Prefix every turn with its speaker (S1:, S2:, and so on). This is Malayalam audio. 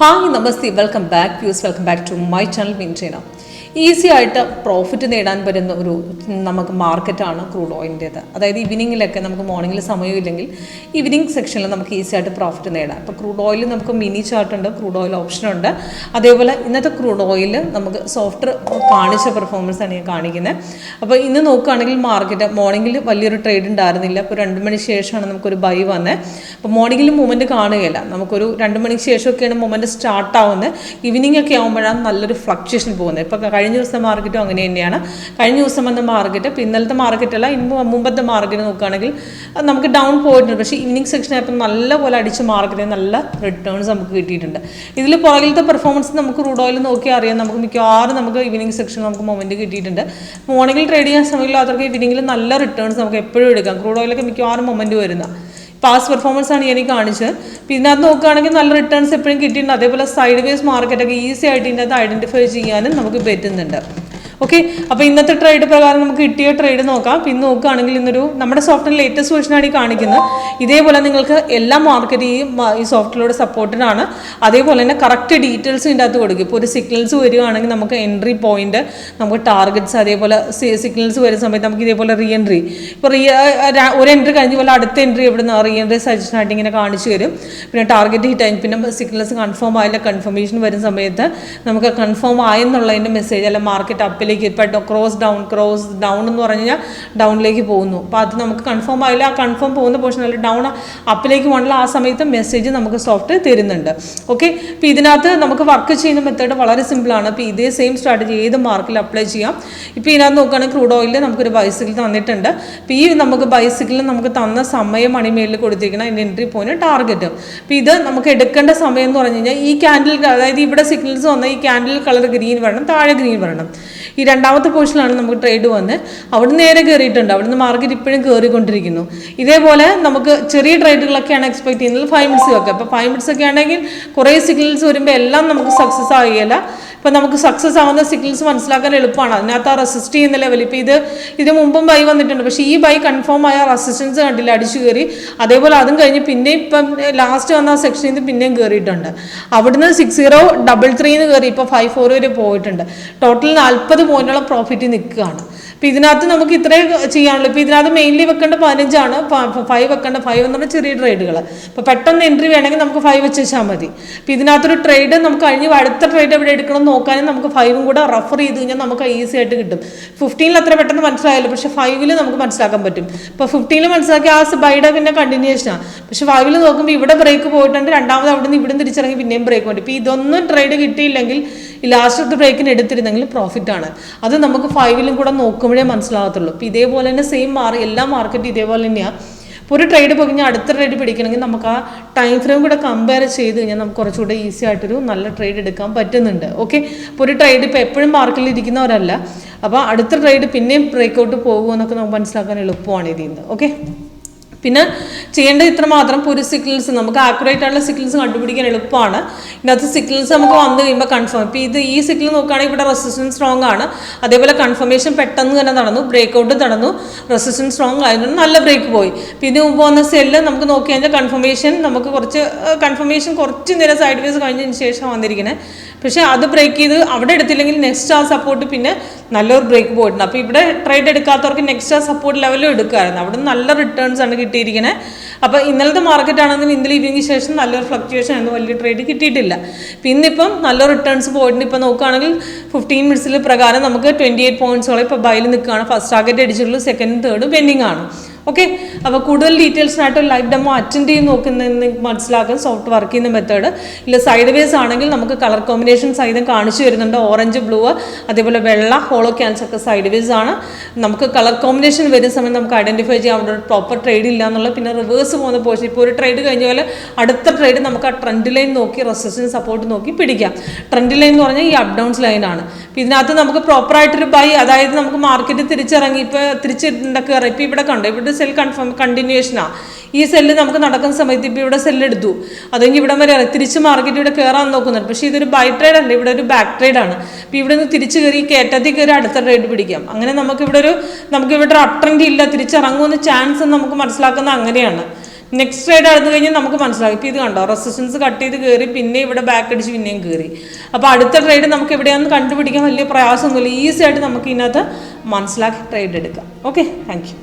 S1: ഹായ് നമസ്തേ, welcome back views, welcome back to my channel വിൻചൈന. ഈസി ആയിട്ട് പ്രോഫിറ്റ് നേടാൻ പറ്റുന്ന ഒരു നമുക്ക് മാർക്കറ്റാണ് ക്രൂഡ് ഓയിലിൻ്റേത്. അതായത് ഈവനിങ്ങിലൊക്കെ നമുക്ക് മോർണിംഗിൽ സമയമില്ലെങ്കിൽ ഈവനിങ് സെക്ഷനിൽ നമുക്ക് ഈസി ആയിട്ട് പ്രോഫിറ്റ് നേടാം. ഇപ്പോൾ ക്രൂഡ് ഓയിൽ നമുക്ക് മിനി ചാർട്ടുണ്ട്, ക്രൂഡ് ഓയിൽ ഓപ്ഷനുണ്ട്. അതേപോലെ ഇന്നത്തെ ക്രൂഡ് ഓയിൽ നമുക്ക് സോഫ്റ്റ് കാണിച്ച പെർഫോമൻസ് ആണ് ഞാൻ കാണിക്കുന്നത്. അപ്പോൾ ഇന്ന് നോക്കുകയാണെങ്കിൽ മാർക്കറ്റ് മോർണിംഗിൽ വലിയൊരു ട്രേഡ് ഉണ്ടായിരുന്നില്ല. ഇപ്പോൾ 2 മണിക്ക് ശേഷമാണ് നമുക്കൊരു ബൈ വന്നത്. അപ്പോൾ മോർണിംഗിൽ മൂവ്മെൻറ്റ് കാണുകയില്ല, നമുക്കൊരു 2 മണിക്ക് ശേഷമൊക്കെയാണ് മൂവ്മെൻറ്റ് സ്റ്റാർട്ട് ആവുന്നത്. ഈവനിങ് ഒക്കെ ആകുമ്പോഴാണ് നല്ലൊരു ഫ്ലക്ച്വേഷൻ പോകുന്നത്. ഇപ്പോൾ കഴിഞ്ഞ ദിവസത്തെ മാർക്കറ്റും അങ്ങനെ തന്നെയാണ്. കഴിഞ്ഞ ദിവസം വന്ന മാർക്കറ്റ്, ഇപ്പോൾ ഇന്നലത്തെ മാർക്കറ്റല്ല, മുമ്പത്തെ മാർക്കറ്റ് നോക്കുകയാണെങ്കിൽ നമുക്ക് ഡൗൺ പോയിട്ടുണ്ട്. പക്ഷേ ഈവനിങ് സെക്ഷനായപ്പോൾ നല്ലപോലെ അടിച്ച മാർക്കറ്റിൽ നല്ല റിട്ടേൺസ് നമുക്ക് കിട്ടിയിട്ടുണ്ട്. ഇതിൽ പുറകിലത്തെ പെർഫോമൻസ് നമുക്ക് ക്രൂഡ് ഓയിൽ നോക്കിയാൽ അറിയാം. നമുക്ക് മിക്കവാറും നമുക്ക് ഈവനിങ് സെക്ഷൻ നമുക്ക് മൊമെൻറ്റ് കിട്ടിയിട്ടുണ്ട്. മോർണിംഗിൽ ട്രേഡ് ചെയ്യാൻ സമയമില്ലാത്തവർക്ക് ഈവനിങ്ങിൽ നല്ല റിട്ടേൺസ് നമുക്ക് എപ്പോഴും എടുക്കാം. ക്രൂഡ് ഓയിലൊക്കെ മിക്കവാറും മൊമെൻറ്റ് വരുന്ന പാസ് പെർഫോമൻസ് ആണ് എനിക്ക് കാണിച്ചത്. പിന്നെ അത് നോക്കുകയാണെങ്കിൽ നല്ല റിട്ടേൺസ് എപ്പോഴും കിട്ടിയിട്ടുണ്ട്. അതേപോലെ സൈഡ് വേസ് മാർക്കറ്റൊക്കെ ഈസി ആയിട്ട് ഇതിനകത്ത് ഐഡൻറ്റിഫൈ ചെയ്യാനും നമുക്ക് പറ്റുന്നുണ്ട്. ഓക്കെ, അപ്പോൾ ഇന്നത്തെ ട്രേഡ് പ്രകാരം നമുക്ക് കിട്ടിയ ട്രേഡ് നോക്കാം. പിന്നെ നോക്കുകയാണെങ്കിൽ ഇന്നൊരു നമ്മുടെ സോഫ്റ്റ്വെയർ ലേറ്റസ്റ്റ് വേർഷനാണ് ഈ കാണിക്കുന്നത്. ഇതേപോലെ നിങ്ങൾക്ക് എല്ലാ മാർക്കറ്റും ഈ സോഫ്റ്റ്വെയറിലൂടെ സപ്പോർട്ടഡാണ്. അതേപോലെ തന്നെ കറക്റ്റ് ഡീറ്റെയിൽസ് ഇതിൻ്റെ അകത്ത് കൊടുക്കും. ഇപ്പോൾ ഒരു സിഗ്നൽസ് വരികയാണെങ്കിൽ നമുക്ക് എൻട്രി പോയിന്റ്, നമുക്ക് ടാർഗറ്റ്സ്, അതേപോലെ സിഗ്നൽസ് വരുന്ന സമയത്ത് നമുക്ക് ഇതേപോലെ റീ എൻട്രി, ഇപ്പോൾ ഒരു എൻട്രി കഴിഞ്ഞ പോലെ അടുത്ത എൻട്രി എവിടെ നിന്ന് റീ എൻട്രി സജഷൻ ആയിട്ട് ഇങ്ങനെ കാണിച്ചു തരും. പിന്നെ ടാർഗറ്റ് ഹിറ്റ് ആയി, പിന്നെ സിഗ്നൽസ് കൺഫേം ആയില്ല, കൺഫർമേഷൻ വരുന്ന സമയത്ത് നമുക്ക് കൺഫേം ആയെന്നുള്ളതിൻ്റെ മെസ്സേജ് അല്ല മാർക്കറ്റ് അപ്പിലേക്ക് ഇപ്പോൾ ക്രോസ് ഡൗൺ എന്ന് പറഞ്ഞു കഴിഞ്ഞാൽ ഡൗണിലേക്ക് പോകുന്നു. അപ്പോൾ അത് നമുക്ക് കൺഫേം ആയില്ല, ആ കൺഫേം പോകുന്ന പോർഷൻ അല്ല ഡൗൺ അപ്പിലേക്ക് പോകണില്ല, ആ സമയത്ത് മെസ്സേജ് നമുക്ക് സോഫ്റ്റ്വെയർ തരുന്നുണ്ട്. ഓക്കെ, അപ്പോൾ ഇതിനകത്ത് നമുക്ക് വർക്ക് ചെയ്യുന്ന മെത്തേഡ് വളരെ സിമ്പിളാണ്. അപ്പോൾ ഇതേ സെയിം സ്ട്രാറ്റജി ഏത് മാർക്കിൽ അപ്ലൈ ചെയ്യാം. ഇപ്പോൾ ഇതിനകത്ത് നോക്കുകയാണെങ്കിൽ ക്രൂഡ് ഓയിലിൽ നമുക്കൊരു ബൈസിക്കിൾ തന്നിട്ടുണ്ട്. അപ്പോൾ ഈ നമുക്ക് ബൈസിക്കിളിൽ നമുക്ക് തന്ന സമയം മണിമേലിൽ കൊടുത്തിരിക്കണം, അതിൻ്റെ എൻട്രി പോയിന്റ് ടാർഗറ്റ്. അപ്പോൾ ഇത് നമുക്ക് എടുക്കേണ്ട സമയം എന്ന് പറഞ്ഞു കഴിഞ്ഞാൽ ഈ ക്യാൻഡിൽ, അതായത് ഇവിടെ സിഗ്നൽസ് വന്ന ഈ ക്യാൻഡിൽ കളർ ഗ്രീൻ വരണം, താഴെ ഗ്രീൻ വരണം. ഈ രണ്ടാമത്തെ പോർഷനിലാണ് നമുക്ക് ട്രേഡ് വന്ന് അവിടെ നേരെ കയറിയിട്ടുണ്ട്. അവിടുന്ന് മാർക്കറ്റ് ഇപ്പോഴും കയറിക്കൊണ്ടിരിക്കുന്നു. ഇതേപോലെ നമുക്ക് ചെറിയ ട്രേഡുകളൊക്കെയാണ് എക്സ്പെക്ട് ചെയ്യുന്നത് 5 മിനിറ്റ്സ് ഒക്കെ. അപ്പോൾ 5 മിനിറ്റ്സ് ഒക്കെ ആണെങ്കിൽ കുറേ സിഗ്നൽസ് വരുമ്പോൾ എല്ലാം നമുക്ക് സക്സസ് ആകില്ല. ഇപ്പം നമുക്ക് സക്സസ് ആവുന്ന സിഗ്നൽസ് മനസ്സിലാക്കാൻ എളുപ്പമാണ്. അതിനകത്ത് ആ റെസിസ്റ്റ് ചെയ്യുന്ന ലെവൽ, ഇപ്പോൾ ഇത് മുമ്പും ബൈ വന്നിട്ടുണ്ട്. പക്ഷേ ഈ ബൈ കൺഫേം ആയ റെസിസ്റ്റൻസ് കണ്ടില്ല, അടിച്ചു കയറി. അതേപോലെ അതും കഴിഞ്ഞ് പിന്നെയും ഇപ്പം ലാസ്റ്റ് വന്ന സെക്ഷനിൽ നിന്ന് പിന്നെയും കയറിയിട്ടുണ്ട്. അവിടുന്ന് 6033 കയറി ഇപ്പോൾ 54 വരെ പോയിട്ടുണ്ട്. ടോട്ടൽ 40 പോയിന്റോളം പ്രോഫിറ്റ് നിൽക്കുകയാണ്. അപ്പോൾ ഇതിനകത്ത് നമുക്ക് ഇത്രേ ചെയ്യാനുള്ളൂ. ഇപ്പോൾ ഇതിനകത്ത് മെയിൻലി വെക്കേണ്ട 15ആണ്, 5 വെക്കേണ്ട 5 എന്ന് പറഞ്ഞാൽ ചെറിയ ട്രേഡുകൾ. ഇപ്പോൾ പെട്ടെന്ന് എൻട്രി വേണമെങ്കിൽ നമുക്ക് 5 വെച്ച് വെച്ചാൽ മതി. അപ്പോൾ ഇതിനകത്തൊരു ട്രേഡ് നമുക്ക് കഴിഞ്ഞ് അടുത്ത ട്രേഡ് എവിടെ എടുക്കണം നോക്കാനും നമുക്ക് 5ഉം കൂടെ റെഫർ ചെയ്ത് കഴിഞ്ഞാൽ നമുക്ക് ഈസി ആയിട്ട് കിട്ടും. 15 അത്ര പെട്ടെന്ന് മനസ്സിലായല്ലോ, പക്ഷേ 5ൽ നമുക്ക് മനസ്സിലാക്കാൻ പറ്റും. ഇപ്പോൾ 15 മനസ്സിലാക്കി ആ ബൈയുടെ പിന്നെ കണ്ടിന്യൂഷനാണ്. പക്ഷേ 5ൽ നോക്കുമ്പോൾ ഇവിടെ ബ്രേക്ക് പോയിട്ടുണ്ട്, രണ്ടാമത് അവിടെ നിന്ന് ഇവിടെ തിരിച്ചിറങ്ങി പിന്നെയും ബ്രേക്ക് പോയിട്ട്. ഇപ്പോൾ ഇതൊന്നും ട്രേഡ് കിട്ടിയില്ലെങ്കിൽ ഈ ലാസ്റ്റത്തെ ബ്രേക്കിന് എടുത്തിരുന്നെങ്കിൽ പ്രോഫിറ്റാണ്. അത് നമുക്ക് 5ലും കൂടെ നോക്കുമ്പോഴേ മനസ്സിലാകത്തുള്ളൂ. ഇപ്പോൾ ഇതേപോലെ തന്നെ സെയിം എല്ലാ മാർക്കറ്റും ഇതേപോലെ തന്നെയാണ്. ഇപ്പോൾ ഒരു ട്രേഡ് പോയി കഴിഞ്ഞാൽ അടുത്ത ട്രേഡ് പിടിക്കണമെങ്കിൽ നമുക്ക് ആ ടൈം ഫ്രെയിം കൂടെ കമ്പയർ ചെയ്ത് കഴിഞ്ഞാൽ നമുക്ക് കുറച്ചുകൂടെ ഈസി ആയിട്ടൊരു നല്ല ട്രേഡ് എടുക്കാൻ പറ്റുന്നുണ്ട്. ഓക്കെ, ഇപ്പോൾ ഒരു ട്രേഡ് ഇപ്പോൾ എപ്പോഴും മാർക്കറ്റിൽ ഇരിക്കുന്നവരല്ല. അപ്പോൾ അടുത്ത ട്രേഡ് പിന്നെയും ബ്രേക്കൗട്ട് പോകുമെന്നൊക്കെ നമുക്ക് മനസ്സിലാക്കാൻ എളുപ്പമാണ് ഇതിൽ നിന്ന്. ഓക്കെ, പിന്നെ ചെയ്യേണ്ടത് ഇത്ര മാത്രം. ഇപ്പോൾ ഒരു സിഗ്നൽസ് നമുക്ക് ആക്യുറേറ്റ് ആയിട്ടുള്ള സിഗ്നൽസ് കണ്ടുപിടിക്കാൻ എളുപ്പമാണ്. ഇതിനകത്ത് സിഗ്നൽസ് നമുക്ക് വന്നു കഴിയുമ്പോൾ കൺഫേം, ഇപ്പോൾ ഈ സിഗ്നൽ നോക്കുകയാണെങ്കിൽ ഇവിടെ റെസിസ്റ്റൻസ് സ്ട്രോങ് ആണ്. അതേപോലെ കൺഫർമേഷൻ പെട്ടെന്ന് തന്നെ നടന്നു, ബ്രേക്കൗട്ട് നടന്നു, റെസിസ്റ്റൻസ് സ്ട്രോങ് ആയതുകൊണ്ട് നല്ല ബ്രേക്ക് പോയി. പിന്നെ ഇതിന് മുമ്പ് വന്ന സെല്ല് നമുക്ക് നോക്കി കഴിഞ്ഞാൽ കൺഫർമേഷൻ കുറച്ച് നേരം സൈഡ് വേസ് കഴിഞ്ഞതിന് ശേഷം വന്നിരിക്കുന്നത്. പക്ഷേ അത് ബ്രേക്ക് ചെയ്ത് അവിടെ എടുത്തില്ലെങ്കിൽ നെക്സ്റ്റ് ആ സപ്പോർട്ട് പിന്നെ നല്ലൊരു ബ്രേക്ക് പോയിട്ടുണ്ട്. അപ്പോൾ ഇവിടെ ട്രേഡ് എടുക്കാത്തവർക്ക് നെക്സ്റ്റ് ആ സപ്പോർട്ട് ലെവലും എടുക്കുമായിരുന്നു. അവിടെ നല്ല റിട്ടേൺസ് ആണ് കിട്ടിയിരിക്കുന്നത്. അപ്പോൾ ഇന്നലത്തെ മാർക്കറ്റ് ആണെങ്കിൽ ഇന്നലെ ഈവനിങ്ങിന് ശേഷം നല്ലൊരു ഫ്ലക്ച്വേഷൻ ആയിരുന്നു, വലിയ ട്രേഡ് കിട്ടിയിട്ടില്ല. പിന്നിപ്പം നല്ല റിട്ടേൺസ് പോയിട്ടുണ്ട്. ഇപ്പോൾ നോക്കുകയാണെങ്കിൽ 15 മിനിറ്റ്സിൽ പ്രകാരം നമുക്ക് 28 പോയിന്റ്സോളം ഇപ്പോൾ ബൈയിൽ നിൽക്കുകയാണ്. ഫസ്റ്റ് ടാർഗറ്റ് അടിച്ചിട്ടുള്ളൂ, സെക്കൻഡ് തേർഡ് പെൻഡിങ് ആണ്. ഓക്കെ, അപ്പോൾ കൂടുതൽ ഡീറ്റെയിൽസിനായിട്ട് ലൈവ് ഡെമോ അറ്റൻഡ് ചെയ്ത് നോക്കുന്നതെന്ന് മനസ്സിലാക്കാൻ സോഫ്റ്റ് വർക്ക് ചെയ്യുന്ന മെത്തേഡ്. ഇല്ല സൈഡ് വേസ് ആണെങ്കിൽ നമുക്ക് കളർ കോമ്പിനേഷൻ സഹിതം കാണിച്ചു വരുന്നുണ്ട്. ഓറഞ്ച്, ബ്ലൂ, അതേപോലെ വെള്ള, ഹോളോ ക്യാൻസ് ഒക്കെ സൈഡ് വേസ് ആണ്. നമുക്ക് കളർ കോമ്പിനേഷൻ വരുന്ന സമയം നമുക്ക് ഐഡൻറ്റിഫൈ ചെയ്യാം അവിടെ ഒരു പ്രോപ്പർ ട്രേഡ് ഇല്ല എന്നുള്ള. പിന്നെ റിവേഴ്സ് പോകുന്ന പോർഷൻ, ഇപ്പോൾ ഒരു ട്രേഡ് കഴിഞ്ഞ പോലെ അടുത്ത ട്രേഡ് നമുക്ക് ആ ട്രെൻഡ് ലൈൻ നോക്കി റെസിസ്റ്റൻസ് സപ്പോർട്ട് നോക്കി പിടിക്കാം. ട്രെൻഡ് ലൈൻ എന്ന് പറഞ്ഞാൽ ഈ അപ്പ് ഡൗൺസ് ലൈനാണ്. അപ്പോൾ ഇതിനകത്ത് നമുക്ക് പ്രോപ്പറായിട്ടൊരു ബൈ, അതായത് നമുക്ക് മാർക്കറ്റ് തിരിച്ചിറങ്ങി ഇപ്പോൾ തിരിച്ചിട്ടുണ്ടൊക്കെ ഇപ്പോൾ ഇവിടെ കണ്ടോ, ഇവിടെ സെൽ കണ്ടിന്യൂഷനാണ്. ഈ സെല്ല് നമുക്ക് നടക്കുന്ന സമയത്ത് ഇപ്പോൾ ഇവിടെ സെല്ല് എടുത്തു, അതെങ്കിൽ ഇവിടെ വരെ തിരിച്ച് മാർക്കറ്റ് ഇവിടെ കയറാൻ നോക്കുന്നുണ്ട്. പക്ഷേ ഇതൊരു ബൈ ട്രേഡ് അല്ല, ഇവിടെ ഒരു ബാക്ക് ട്രേഡ് ആണ്. അപ്പോൾ ഇവിടെ നിന്ന് തിരിച്ച് കയറി കയറ്റത്തിൽ കയറി അടുത്ത ട്രേഡ് പിടിക്കാം. അങ്ങനെ നമുക്കിവിടെ ഒരു അപ് ട്രെൻഡ് ഇല്ല, തിരിച്ചിറങ്ങുമെന്ന് ചാൻസ് നമുക്ക് മനസ്സിലാക്കുന്നത് അങ്ങനെയാണ്. നെക്സ്റ്റ് ട്രേഡ് അടുത്ത് കഴിഞ്ഞാൽ നമുക്ക് മനസ്സിലാകും. ഇപ്പോൾ ഇത് കണ്ടോ, റെസിസ്റ്റൻസ് കട്ട് ചെയ്ത് കയറി പിന്നെ ഇവിടെ ബാക്ക് അടിച്ച് പിന്നെയും കയറി. അപ്പോൾ അടുത്ത ട്രേഡ് നമുക്ക് എവിടെയാണെന്ന് കണ്ടുപിടിക്കാൻ വലിയ പ്രയാസമൊന്നുമില്ല, ഈസി ആയിട്ട് നമുക്ക് ഇതിനകത്ത് മനസ്സിലാക്കി ട്രേഡ് എടുക്കാം. Okay, thank you.